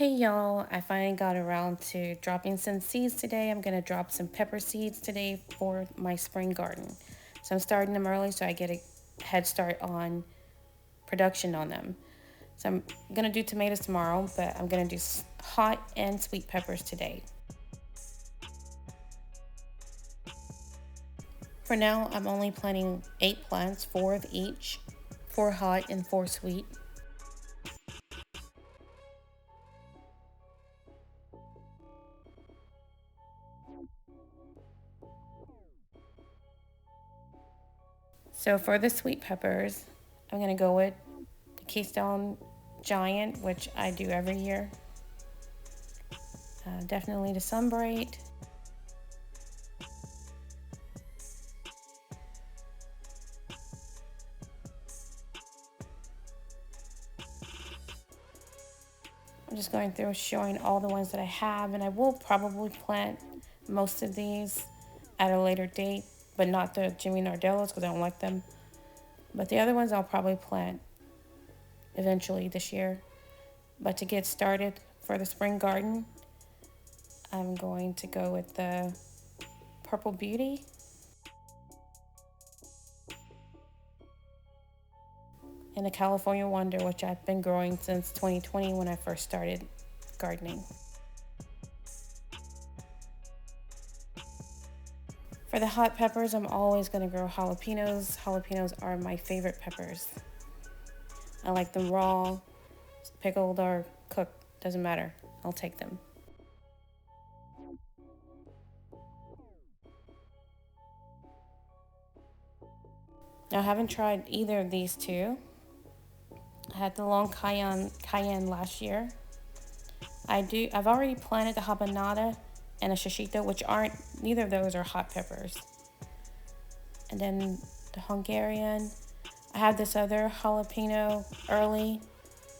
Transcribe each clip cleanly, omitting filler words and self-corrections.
Hey y'all, I finally got around to dropping some seeds today. I'm gonna drop some pepper seeds today for my spring garden. So I'm starting them early so I get a head start on production on them. So I'm gonna do tomatoes tomorrow, but I'm gonna do hot and sweet peppers today. For now, I'm only planting 8 plants, 4 of each, 4 hot and 4 sweet. So for the sweet peppers, I'm gonna go with the Keystone Giant, which I do every year. Definitely the Sunbright. I'm just going through showing all the ones that I have, and I will probably plant most of these at a later date, but not the Jimmy Nardellos because I don't like them. But the other ones I'll probably plant eventually this year. But to get started for the spring garden, I'm going to go with the Purple Beauty and the California Wonder, which I've been growing since 2020 when I first started gardening. For the hot peppers, I'm always going to grow jalapenos. Jalapenos are my favorite peppers. I like them raw, pickled, or cooked. Doesn't matter. I'll take them. Now, I haven't tried either of these two. I had the long cayenne last year. I've already planted the habanada and a shishito, which aren't, neither of those are hot peppers. And then the Hungarian. I have this other jalapeno early,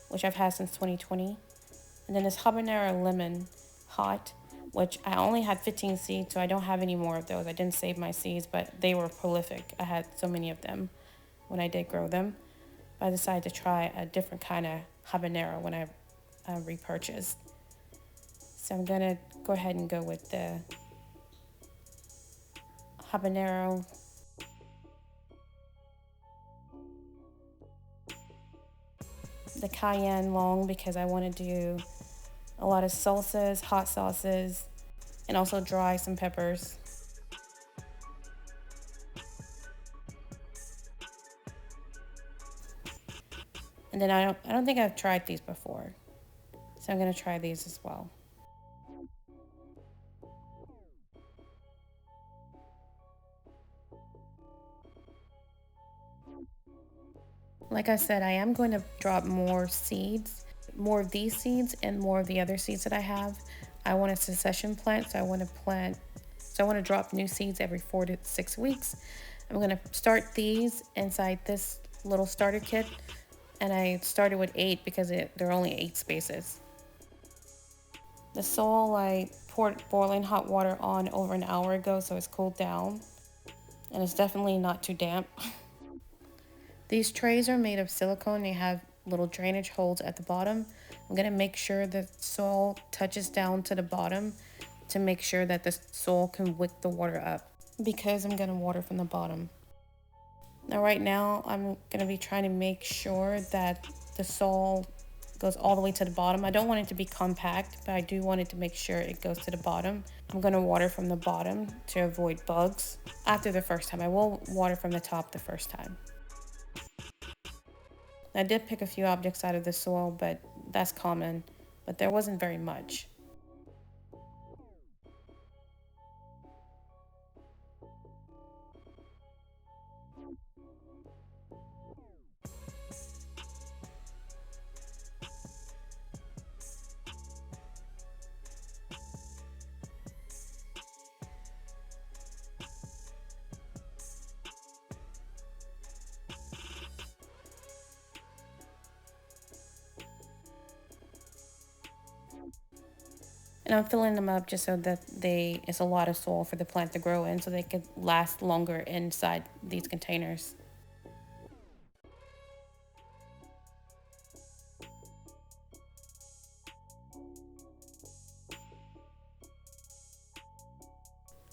which I've had since 2020. And then this habanero lemon hot, which I only had 15 seeds, so I don't have any more of those. I didn't save my seeds, but they were prolific. I had so many of them when I did grow them. But I decided to try a different kind of habanero when I repurchased. So I'm gonna go ahead and go with the habanero. The cayenne long because I want to do a lot of salsas, hot sauces, and also dry some peppers. And then I don't think I've tried these before. So I'm gonna try these as well. Like I said, I am going to drop more seeds, more of these seeds and more of the other seeds that I have. I want a succession plant, so I want to drop new seeds every 4 to 6 weeks. I'm going to start these inside this little starter kit, and I started with 8 because there are only 8 spaces. The soil I poured boiling hot water on over an hour ago, so it's cooled down, and it's definitely not too damp. These trays are made of silicone. They have little drainage holes at the bottom. I'm gonna make sure the soil touches down to the bottom to make sure that the soil can wick the water up because I'm gonna water from the bottom. Now right now I'm gonna be trying to make sure that the soil goes all the way to the bottom. I don't want it to be compact, but I do want it to make sure it goes to the bottom. I'm gonna water from the bottom to avoid bugs. After the first time, I will water from the top the first time. I did pick a few objects out of the soil, but that's common, but there wasn't very much. And I'm filling them up just so that it's a lot of soil for the plant to grow in so they could last longer inside these containers.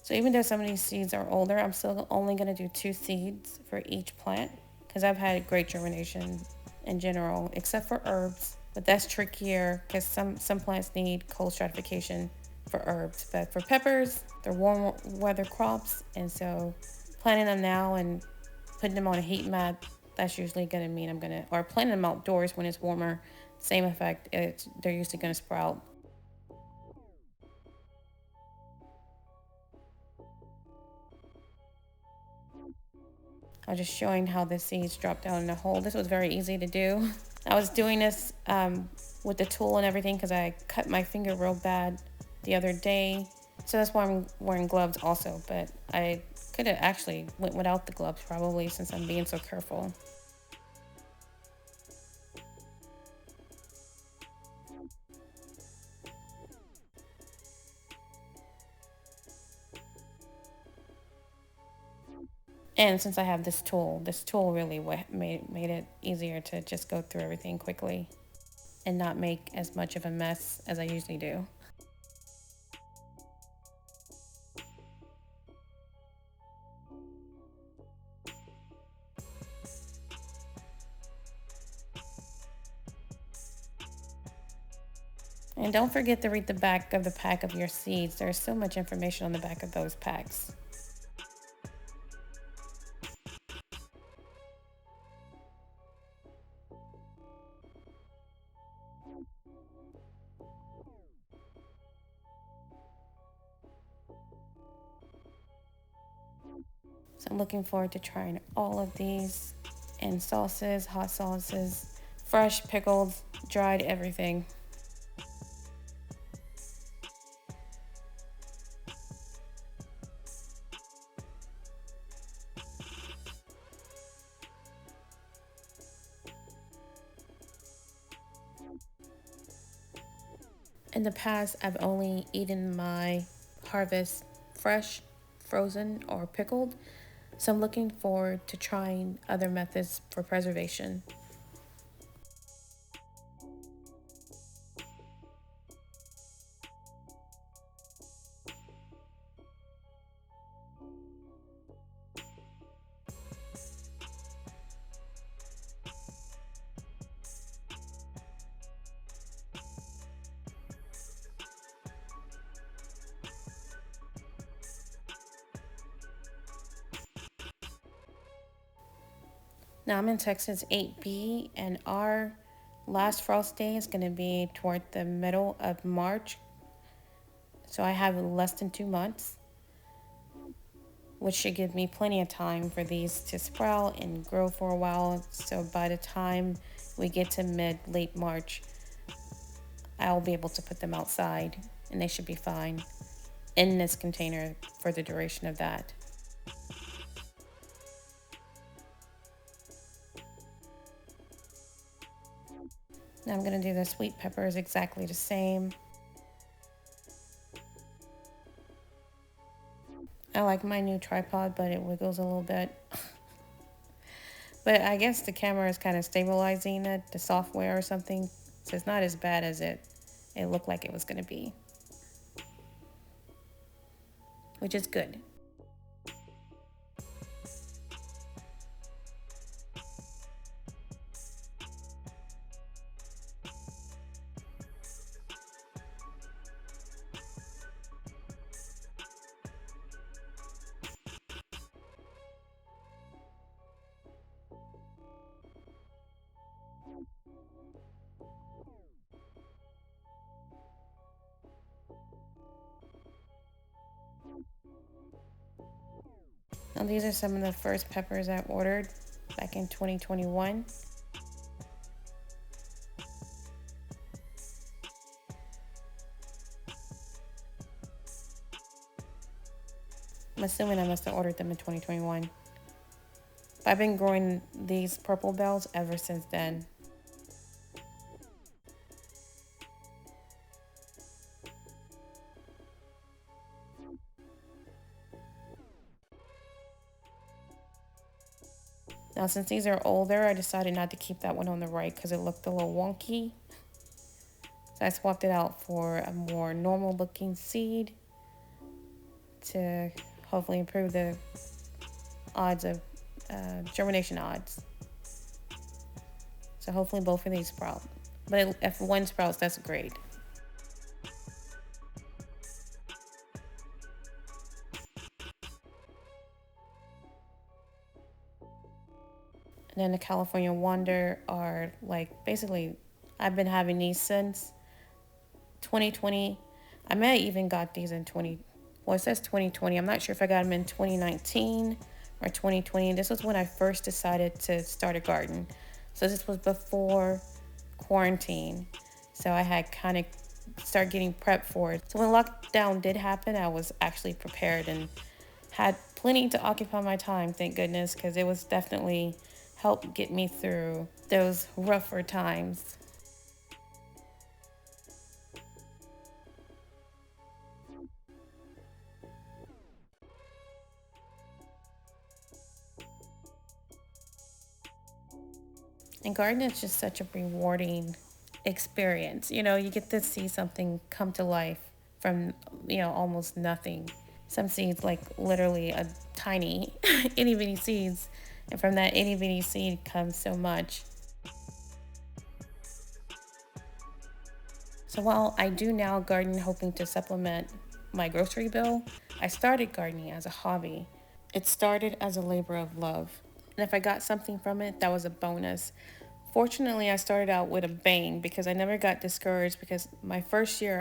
So even though some of these seeds are older, I'm still only going to do 2 seeds for each plant because I've had great germination in general, except for herbs. But that's trickier because some plants need cold stratification for herbs. But for peppers, they're warm weather crops, and so planting them now and putting them on a heat mat, that's usually going to mean I'm going to, or planting them outdoors when it's warmer, same effect. They're usually going to sprout. I was just showing how the seeds drop down in the hole. This was very easy to do. I was doing this with the tool and everything because I cut my finger real bad the other day. So that's why I'm wearing gloves also. But I could have actually went without the gloves probably since I'm being so careful. And since I have this tool really made it easier to just go through everything quickly and not make as much of a mess as I usually do. And don't forget to read the back of the pack of your seeds. There's so much information on the back of those packs. So I'm looking forward to trying all of these and sauces, hot sauces, fresh, pickled, dried, everything. In the past, I've only eaten my harvest fresh, frozen, or pickled. So I'm looking forward to trying other methods for preservation. Now I'm in Texas 8B, and our last frost day is going to be toward the middle of March. So I have less than 2 months, which should give me plenty of time for these to sprout and grow for a while. So by the time we get to late March, I'll be able to put them outside and they should be fine in this container for the duration of that. Now I'm going to do the sweet peppers exactly the same. I like my new tripod, but it wiggles a little bit. But I guess the camera is kind of stabilizing it, the software or something. So it's not as bad as it looked like it was going to be, which is good. Now these are some of the first peppers I ordered back in 2021. I'm assuming I must have ordered them in 2021. But I've been growing these purple bells ever since then. Now since these are older, I decided not to keep that one on the right because it looked a little wonky. So I swapped it out for a more normal looking seed to hopefully improve the odds of germination odds. So hopefully both of these sprout. But if one sprouts, that's great. And then the California Wonder are like basically, I've been having these since 2020. I may have even got these in 20. Well, it says 2020. I'm not sure if I got them in 2019 or 2020. This was when I first decided to start a garden. So this was before quarantine. So I had kind of start getting prepped for it. So when lockdown did happen, I was actually prepared and had plenty to occupy my time, thank goodness, because it was definitely helped get me through those rougher times. And gardening is just such a rewarding experience. You know, you get to see something come to life from, almost nothing. Some seeds, like literally a tiny itty bitty seeds. And from that itty bitty seed comes so much. So while I do now garden hoping to supplement my grocery bill, I started gardening as a hobby. It started as a labor of love. And if I got something from it, that was a bonus. Fortunately, I started out with a bang because I never got discouraged because my first year,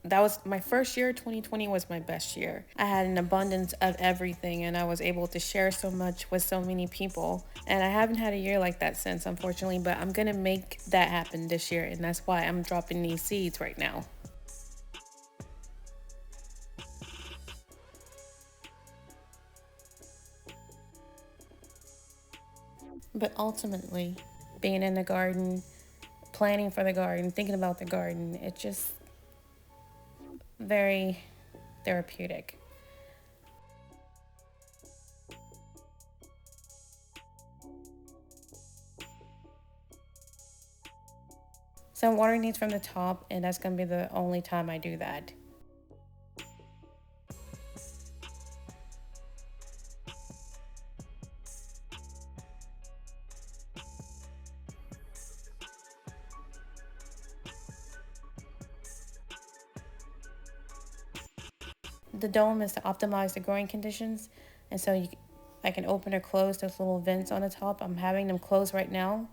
that was my first year. 2020 was my best year. I had an abundance of everything and I was able to share so much with so many people. And I haven't had a year like that since, unfortunately, but I'm going to make that happen this year. And that's why I'm dropping these seeds right now. But ultimately, being in the garden, planning for the garden, thinking about the garden, it's just very therapeutic. So I'm watering these from the top, and that's going to be the only time I do that. The dome is to optimize the growing conditions, and so I can open or close those little vents on the top. I'm having them closed right now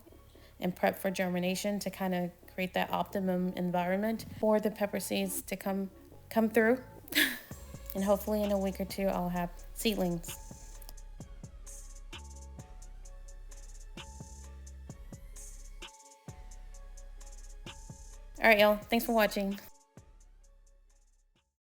and prep for germination to kind of create that optimum environment for the pepper seeds to come through. And hopefully in a week or two I'll have seedlings. All right, y'all. Thanks for watching.